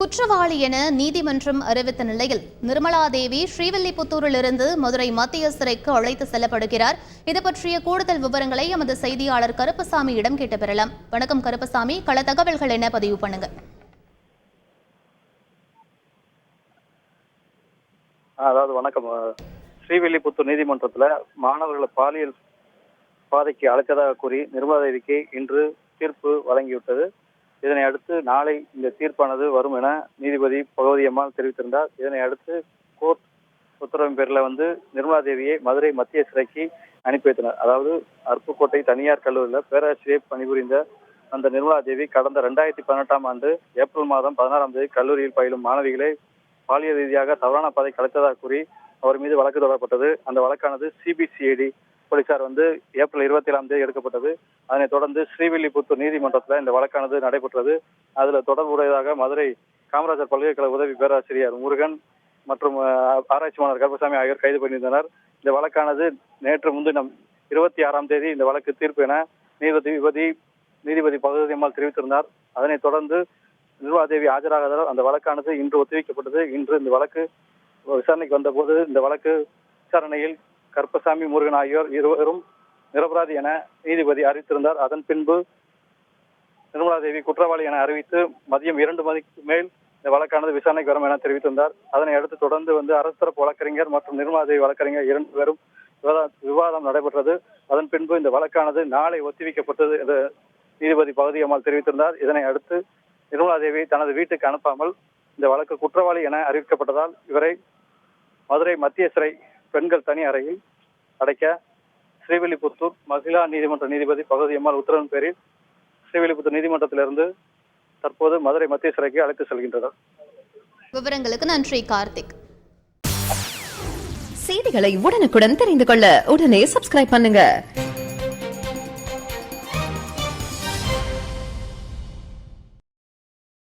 குற்றவாளி என நீதிமன்றம் அறிவித்த நிலையில் நிர்மலா தேவி ஸ்ரீவில்லிபுத்தூரிலிருந்து மதுரை மத்திய சிறைக்கு அழைத்து செல்லப்படுகிறார். இது பற்றிய கூடுதல் விவரங்களை எமது செய்தியாளர் கருப்பசாமியிடம் கேட்டு பெறலாம். வணக்கம் கருப்பசாமி, கள தகவல்கள் என்ன பதிவு பண்ணுங்க. அதாவது வணக்கம். ஸ்ரீவில்லிபுத்தூர் நீதிமன்றத்தில் மாணவர்களை பாலியல் பாதைக்கு அழைத்ததாக கூறி நிர்மலா தேவிக்கு இன்று தீர்ப்பு வழங்கிவிட்டது. இதனை அடுத்து நாளை இந்த தீர்ப்பானது வரும் என நீதிபதி பகவதி அம்மாள் தெரிவித்திருந்தார். இதனை அடுத்து கோர்ட் உத்தரவின் பேரில் நிர்மலா தேவியை மதுரை மத்திய சிறைக்கு அனுப்பி வைத்தனர். அதாவது அருப்புக்கோட்டை தனியார் கல்லூரியில் பேராசிரியர் பணிபுரிந்த அந்த நிர்மலா தேவி கடந்த 2018ஆம் ஆண்டு ஏப்ரல் மாதம் 16ஆம் தேதி கல்லூரியில் பயிலும் மாணவிகளை பாலியல் ரீதியாக தவறான பாதை கலைத்ததாக கூறி அவர் மீது வழக்கு தொடரப்பட்டது. அந்த வழக்கானது சிபிசிஐடி போலீசார் ஏப்ரல் 27ஆம் தேதி எடுக்கப்பட்டது. அதனைத் தொடர்ந்து ஸ்ரீவில்லிபுத்தூர் நீதிமன்றத்தில் இந்த வழக்கானது நடைபெற்றது. அதில் தொடர்புடையதாக மதுரை காமராஜர் பல்கலைக்கழக உதவி பேராசிரியர் முருகன் மற்றும் ஆராய்ச்சி மாணவர் கருப்பசாமி ஆகியோர் கைது பண்ணியிருந்தனர். இந்த வழக்கானது நேற்று முன்தினம் 26ஆம் தேதி இந்த வழக்கு தீர்ப்பு என நீதிபதி பகவதி அம்மாள் தெரிவித்திருந்தார். அதனைத் தொடர்ந்து நிர்மலா தேவி ஆஜராகாதால் அந்த வழக்கானது இன்று ஒத்திவைக்கப்பட்டது. இன்று இந்த வழக்கு விசாரணைக்கு வந்தபோது இந்த வழக்கு விசாரணையில் கருப்பசாமி, முருகன் ஆகியோர் இருவரும் நிரபராதி என நீதிபதி அறிவித்திருந்தார். அதன் பின்பு நிர்மலா தேவி குற்றவாளி என அறிவித்து மதியம் 2 மணிக்கு மேல் இந்த வழக்கானது விசாரணைக்கு வரும் என தெரிவித்திருந்தார். அதனை அடுத்து தொடர்ந்து அரசு தரப்பு வழக்கறிஞர் மற்றும் நிர்மலா தேவி வழக்கறிஞர் 2 பேரும் விவாதம் நடைபெற்றது. அதன் பின்பு இந்த வழக்கானது நாளை ஒத்திவைக்கப்பட்டது என்று நீதிபதி பகவதி அம்மாள் தெரிவித்திருந்தார். இதனை அடுத்து நிர்மலா தேவி தனது வீட்டுக்கு அனுப்பாமல் இந்த வழக்கு குற்றவாளி என அறிவிக்கப்பட்டதால் இவரை மதுரை மத்திய சிறை பெண்கள் தனி அறையில் அடைக்க ஸ்ரீவில்லிபுத்தூர் மகிழா நீதிமன்ற நீதிபதி பகவதி அம்மாள் உத்தரவின் பேரில் ஸ்ரீவில்லிபுத்தூர் நீதிமன்றத்திலிருந்து தற்போது மதுரை மத்திய சிறைக்கு அழைத்து செல்கின்றனர். விவரங்களுக்கு நன்றி கார்த்திக். செய்திகளை உடனுக்குடன் தெரிந்து கொள்ள உடனே சப்ஸ்கிரைப் பண்ணுங்க.